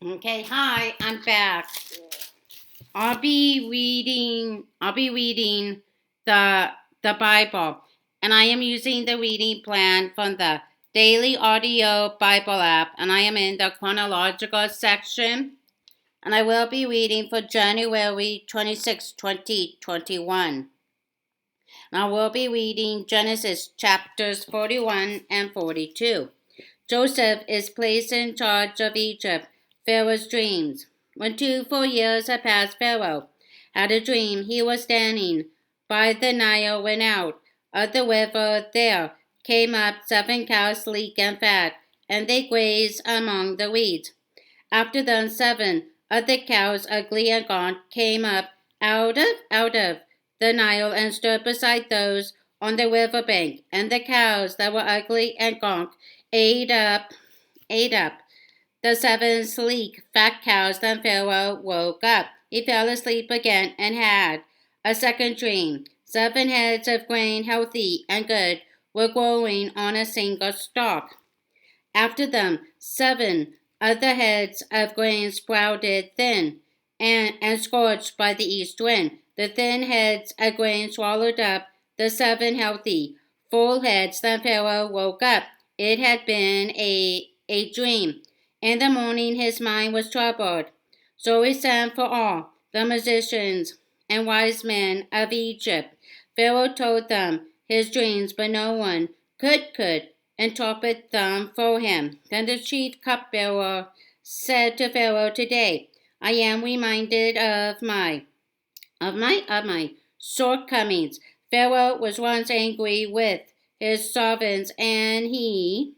Okay, hi, I'm back. I'll be reading the the Bible, and I am using the reading plan from the Daily Audio Bible app, and I am in the chronological section, and I will be reading for January 26, 2021. And I will be reading Genesis chapters 41 and 42. Joseph is placed in charge of Egypt. Pharaoh's dreams. When 2 full years had passed, Pharaoh had a dream. He was standing by the Nile when out of the river there came up 7 cows, sleek and fat, and they grazed among the weeds. After them 7 other cows, ugly and gaunt, came up out of the Nile and stood beside those on the river bank, and the cows that were ugly and gaunt ate up the 7 sleek, fat cows. Then Pharaoh woke up. He fell asleep again and had a second dream. 7 heads of grain, healthy and good, were growing on a single stalk. After them 7 other heads of grain sprouted thin and scorched by the east wind. The thin heads of grain swallowed up the 7 healthy, full heads. Then Pharaoh woke up. It had been a dream. In the morning his mind was troubled. So he sent for all the magicians and wise men of Egypt. Pharaoh told them his dreams, but no one could interpret them for him. Then the chief cupbearer said to Pharaoh, "Today I am reminded of my shortcomings. Pharaoh was once angry with his servants, and he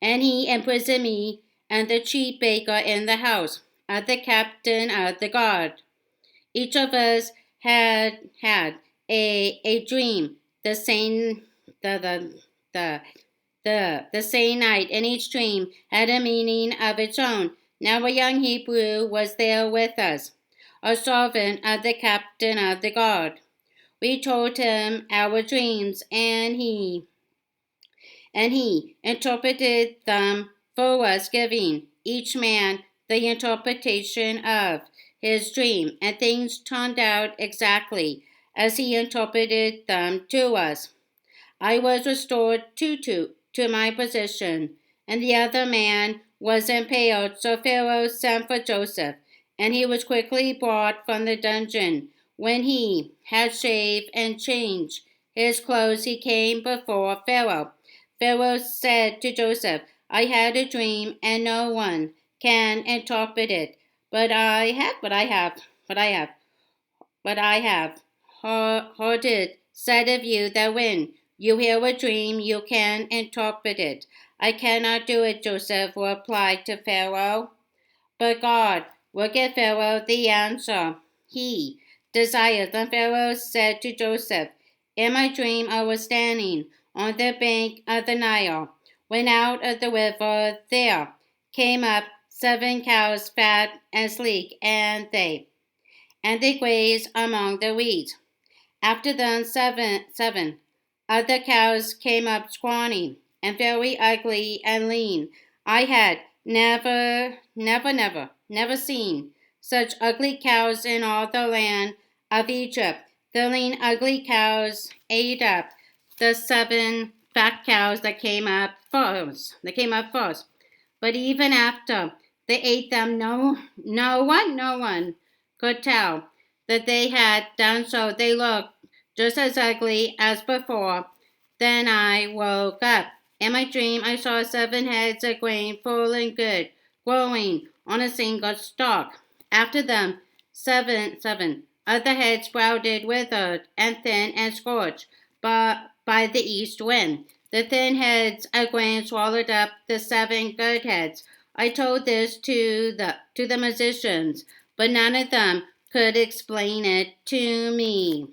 imprisoned me and the chief baker in the house of the captain of the guard. Each of us had a dream the same the same night, and each dream had a meaning of its own. Now a young Hebrew was there with us, a servant of the captain of the guard. We told him our dreams, and he interpreted them for us, giving each man the interpretation of his dream, and things turned out exactly as he interpreted them to us. I was restored to my position, and the other man was impaled. So Pharaoh sent for Joseph, and he was quickly brought from the dungeon. When he had shaved and changed his clothes, he came before Pharaoh. Pharaoh said to Joseph, "I had a dream, and no one can interpret it, but I have heard it said of you that when you hear a dream, you can interpret it." "I cannot do it," Joseph replied to Pharaoh. But God will give Pharaoh the answer he desires. Then Pharaoh said to Joseph, "In my dream I was standing on the bank of the Nile, when out of the river there came up 7 cows, fat and sleek, and they grazed among the weeds. After them 7 other cows came up, scrawny and very ugly and lean. I had never seen such ugly cows in all the land of Egypt. The lean, ugly cows ate up the 7 fat cows that came up first. But even after they ate them, no one could tell that they had done so. They looked just as ugly as before. Then I woke up. In my dream, I saw 7 heads of grain, full and good, growing on a single stalk. After them, seven other heads sprouted, withered, and thin and scorched by the east wind. The thin heads of grain swallowed up the 7 good heads. I told this to the musicians, but none of them could explain it to me.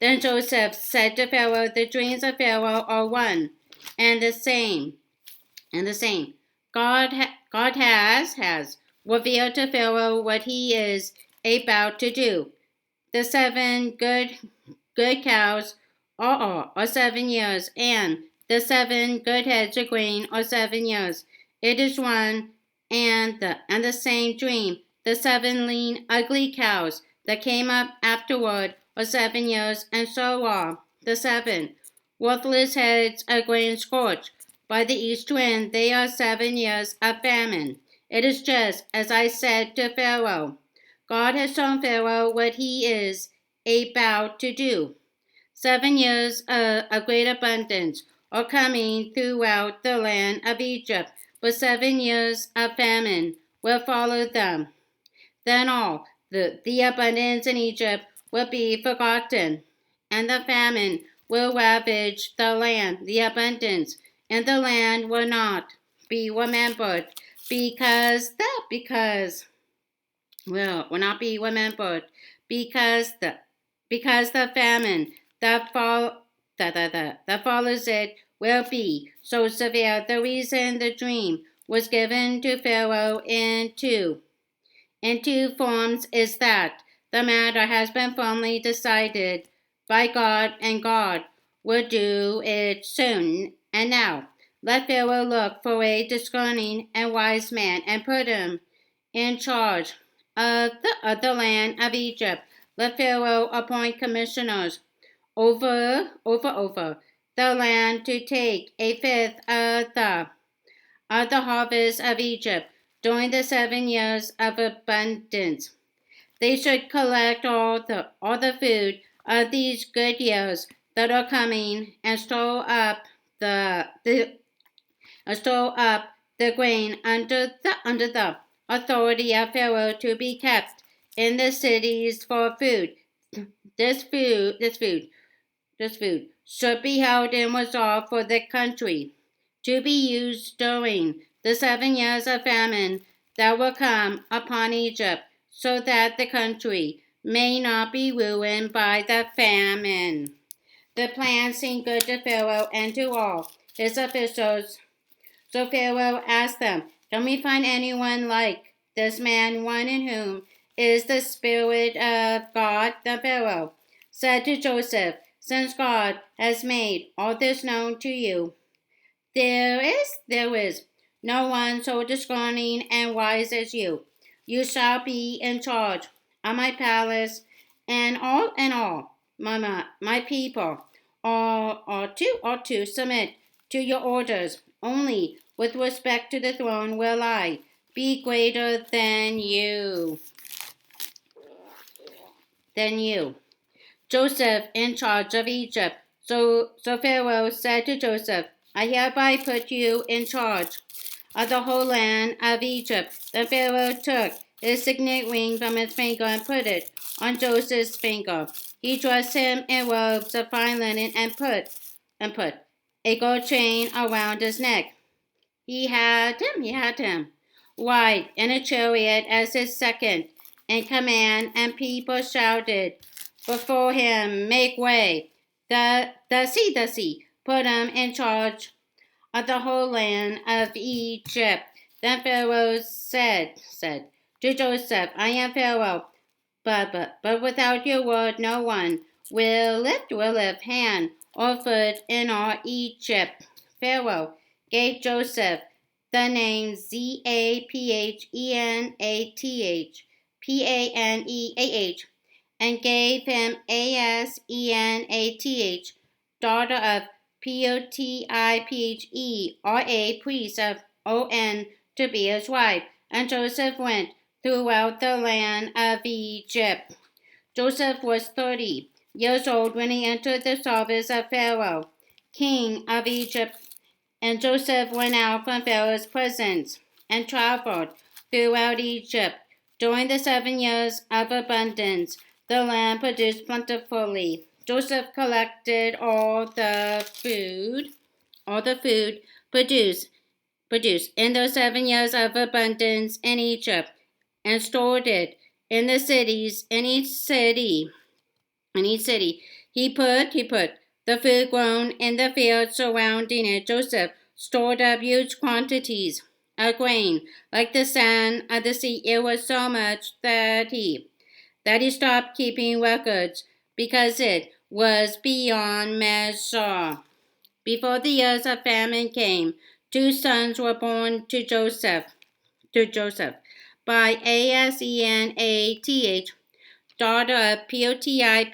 Then Joseph said to Pharaoh, "The dreams of Pharaoh are one and the same, and the same. God has revealed to Pharaoh what he is about to do. The 7 good cows are 7 years, and the 7 good heads of grain are 7 years. It is one and the same dream, the 7 lean, ugly cows that came up afterward are 7 years, and so are the 7 worthless heads of grain scorched by the east wind. They are 7 years of famine. It is just as I said to Pharaoh. God has shown Pharaoh what he is about to do. 7 years of great abundance are coming throughout the land of Egypt, but 7 years of famine will follow them. Then all the abundance in Egypt will be forgotten, and the famine will ravage the land. The abundance in the land will not be remembered will not be remembered because the famine that follows it will be so severe. The reason the dream was given to Pharaoh in two forms is that the matter has been firmly decided by God, and God will do it soon. And now let Pharaoh look for a discerning and wise man and put him in charge of the land of Egypt. Let Pharaoh appoint commissioners over the land to take a fifth of the harvest of Egypt during the 7 years of abundance. They should collect all the food of these good years that are coming and store up the grain under the authority of Pharaoh to be kept in the cities for food. This food should be held in reserve for the country to be used during the 7 years of famine that will come upon Egypt, so that the country may not be ruined by the famine. The plan seemed good to Pharaoh and to all his officials. So Pharaoh asked them, "Can we find anyone like this man, one in whom is the Spirit of God?" Then Pharaoh said to Joseph, "Since God has made all this known to you, there is no one so discerning and wise as you. You shall be in charge of my palace, and all my people are to submit to your orders. Only with respect to the throne will I be greater than you. Joseph in charge of Egypt." So Pharaoh said to Joseph, "I hereby put you in charge of the whole land of Egypt." Then Pharaoh took his signet ring from his finger and put it on Joseph's finger. He dressed him in robes of fine linen and put a gold chain around his neck. He had him ride in a chariot as his second in command, and people shouted before him, "Make way! The sea, put him in charge of the whole land of Egypt." Then Pharaoh said to Joseph, "I am Pharaoh, but without your word no one will lift hand or foot in all Egypt." Pharaoh gave Joseph the name Zaphenath, and gave him Asenath, daughter of Potiphera, priest of On, to be his wife. And Joseph went throughout the land of Egypt. Joseph was 30 years old when he entered the service of Pharaoh, king of Egypt. And Joseph went out from Pharaoh's presence and traveled throughout Egypt. During the 7 years of abundance, the land produced plentifully. Joseph collected all the food produced in those 7 years of abundance in Egypt, and stored it in the cities. In each city, he put the food grown in the fields surrounding it. Joseph stored up huge quantities of grain, like the sand of the sea. It was so much that he stopped keeping records, because it was beyond measure. Before the years of famine came, 2 sons were born to Joseph. to Joseph by Asenath, daughter of Potiphera,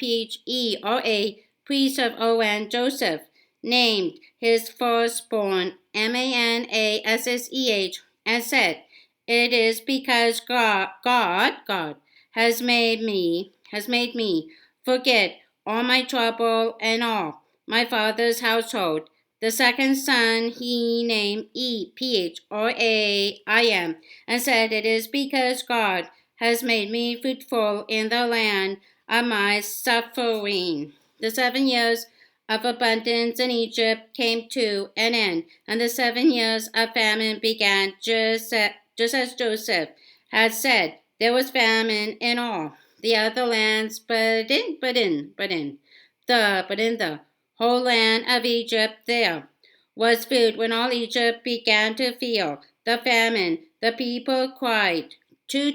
priest of On, Joseph, named his firstborn Manasseh, and said, "It is because God has made me forget all my trouble and all my father's household." The second son he named Ephraim, and said, "It is because God has made me fruitful in the land of my suffering." The 7 years of abundance in Egypt came to an end, and the 7 years of famine began, just as Joseph had said. There was famine in all the other lands, but in the whole land of Egypt there was food. When all Egypt began to feel the famine, the people cried to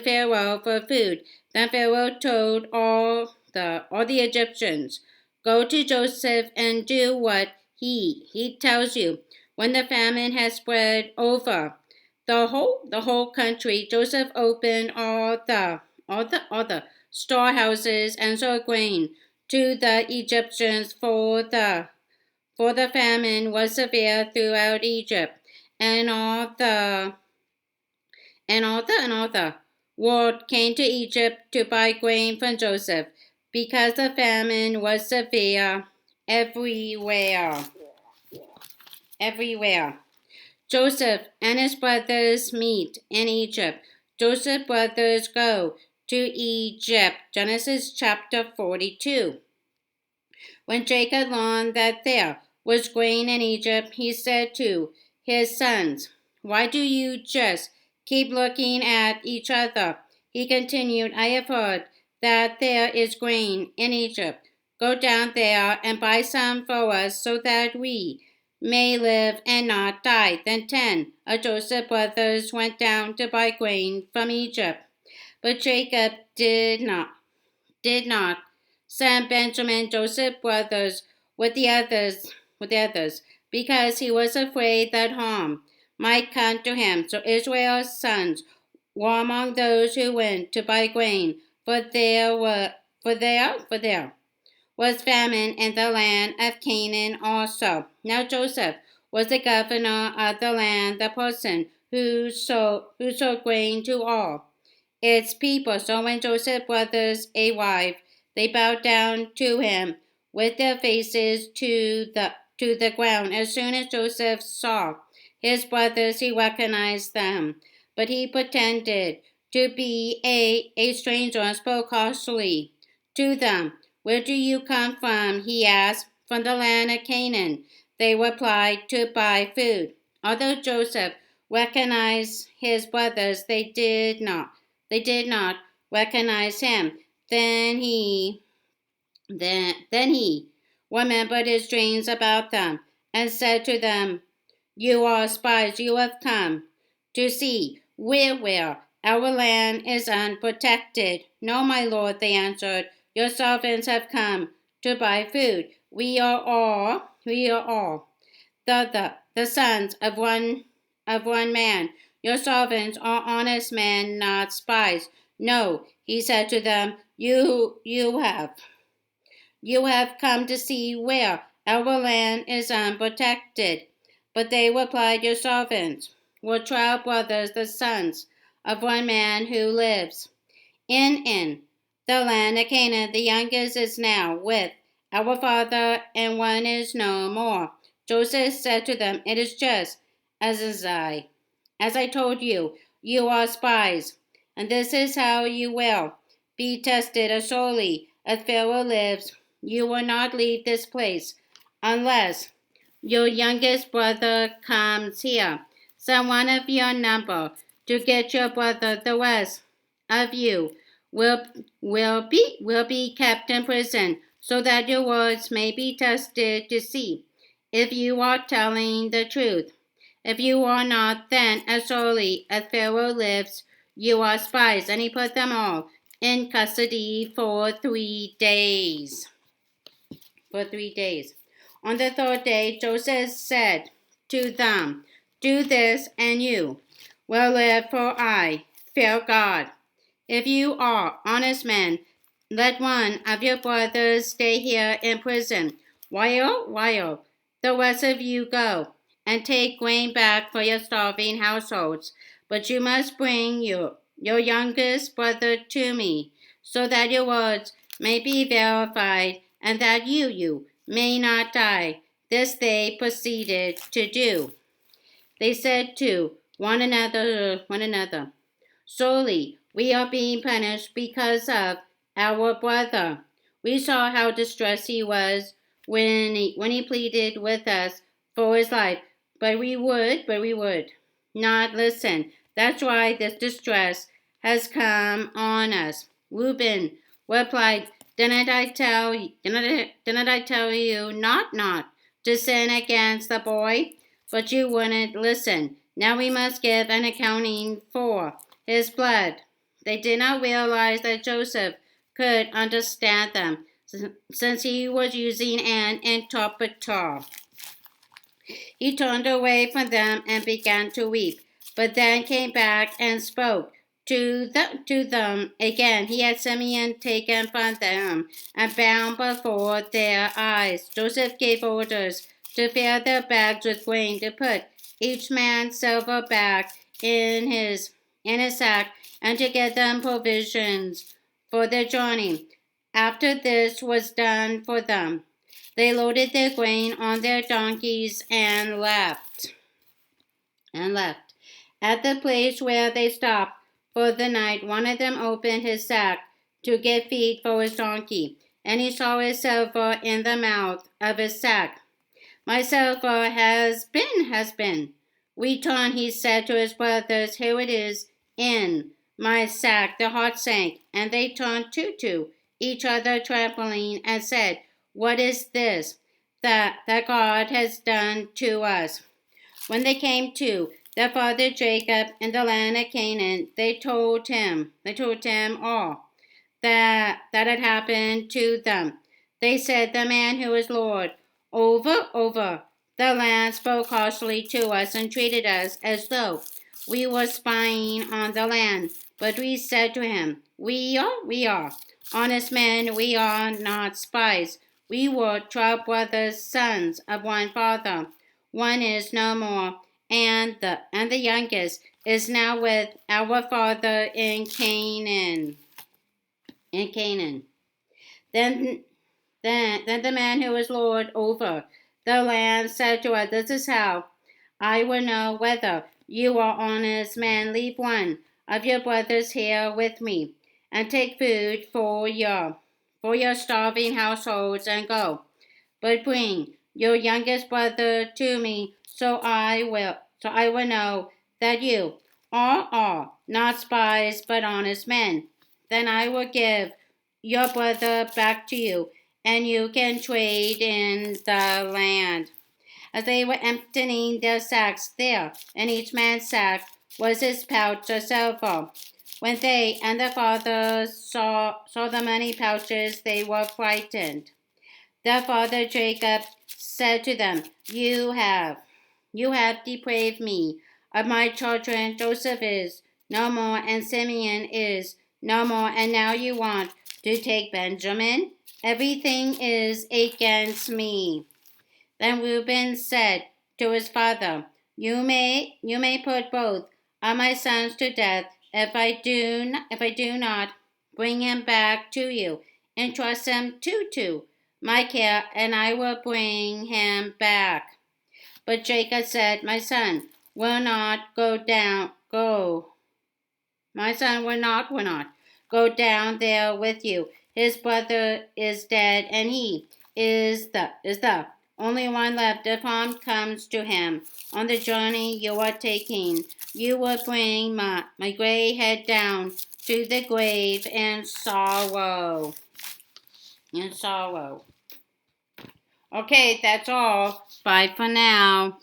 Pharaoh for food. Then Pharaoh told all the Egyptians, "Go to Joseph and do what he tells you." When the famine had spread over the whole country, Joseph opened all the storehouses and sold grain to the Egyptians, for the famine was severe throughout Egypt, and all the world came to Egypt to buy grain from Joseph, because the famine was severe everywhere. Everywhere. Joseph and his brothers meet in Egypt. Joseph's brothers go to Egypt. Genesis chapter 42. When Jacob learned that there was grain in Egypt, he said to his sons, "Why do you just keep looking at each other?" He continued, "I have heard that there is grain in Egypt. Go down there and buy some for us, so that we may live and not die." Then 10 of Joseph's brothers went down to buy grain from Egypt. But Jacob did not send Benjamin, Joseph's brothers, with the others, because he was afraid that harm might come to him. So Israel's sons were among those who went to buy grain, for there was famine in the land of Canaan also. Now Joseph was the governor of the land, the person who sold grain to all its people. So when Joseph's brothers arrived, they bowed down to him with their faces to the ground. As soon as Joseph saw his brothers, he recognized them, but he pretended to be a stranger and spoke harshly to them. "Where do you come from?" he asked. "From the land of Canaan," they replied, "to buy food." Although Joseph recognized his brothers, they did not recognize him. Then he remembered his dreams about them and said to them, "You are spies. You have come to see where our land is unprotected." "No, my lord," they answered. "Your servants have come to buy food. We are all the sons of one man. Your servants are honest men, not spies." "No," he said to them, you have come to see where our land is unprotected." But they replied, "Your servants were 12 brothers, the sons of one man who lives in the land of Canaan. The youngest is now with our father, and one is no more." Joseph said to them, "It is just as I told you. You are spies, and this is how you will be tested. As surely as Pharaoh lives, you will not leave this place unless your youngest brother comes here. Send one of your number to get your brother. The rest of you will be kept in prison, so that your words may be tested to see if you are telling the truth. If you are not, then as surely as Pharaoh lives, you are spies." And he put them all in custody for 3 days. On the third day, Joseph said to them, "Do this, and you will live, for I fear God. If you are honest men, let one of your brothers stay here in prison, while the rest of you go, and take grain back for your starving households. But you must bring your youngest brother to me, so that your words may be verified, and that you may not die. This they proceeded to do. They said to one another, surely we are being punished because of our brother. We saw how distressed he was when he pleaded with us for his life, but we would not listen. That's why this distress has come on us. Reuben replied, Didn't I tell you not to sin against the boy? But you wouldn't listen. Now we must give an accounting for his blood. They did not realize that Joseph could understand them, since he was using an interpreter. He turned away from them and began to weep, but then came back and spoke to them again. He had Simeon taken from them and bound before their eyes. Joseph gave orders to fill their bags with grain, to put each man's silver bag in his sack, and to get them provisions for their journey. After this was done for them, they loaded their grain on their donkeys and left. At the place where they stopped for the night, one of them opened his sack to get feed for his donkey, and he saw his silver in the mouth of his sack. My silver has been returned, he said to his brothers. Here it is in my sack. Their hearts sank, and they turned to each other, trembling, and said, what is this that God has done to us? When they came to their father Jacob in the land of Canaan, they told him all that had happened to them. They said, the man who is Lord over the land spoke harshly to us and treated us as though we were spying on the land. But we said to him, we are honest men, we are not spies. We were 12 brothers, sons of one father. One is no more, and the youngest is now with our father in Canaan. Then the man who is Lord over the land said to us, this is how I will know whether you are honest men. Leave one of your brothers here with me, and take food for your starving households, and go. But bring your youngest brother to me, so I will know that you are not spies, but honest men. Then I will give your brother back to you, and you can trade in the land. As they were emptying their sacks, there in each man's sack was his pouch of silver. When they and their father saw the many pouches, they were frightened. Their father Jacob said to them, You have depraved me of my children. Joseph is no more, and Simeon is no more, and now you want to take Benjamin? Everything is against me. Then Reuben said to his father, You may put both of my sons to death if I do not bring him back to you. Entrust him to my care, and I will bring him back. But Jacob said, My son will not will not go down there with you. His brother is dead, and he is the only one left. If harm comes to him on the journey you are taking, you will bring my gray head down to the grave in sorrow. Okay, that's all. Bye for now.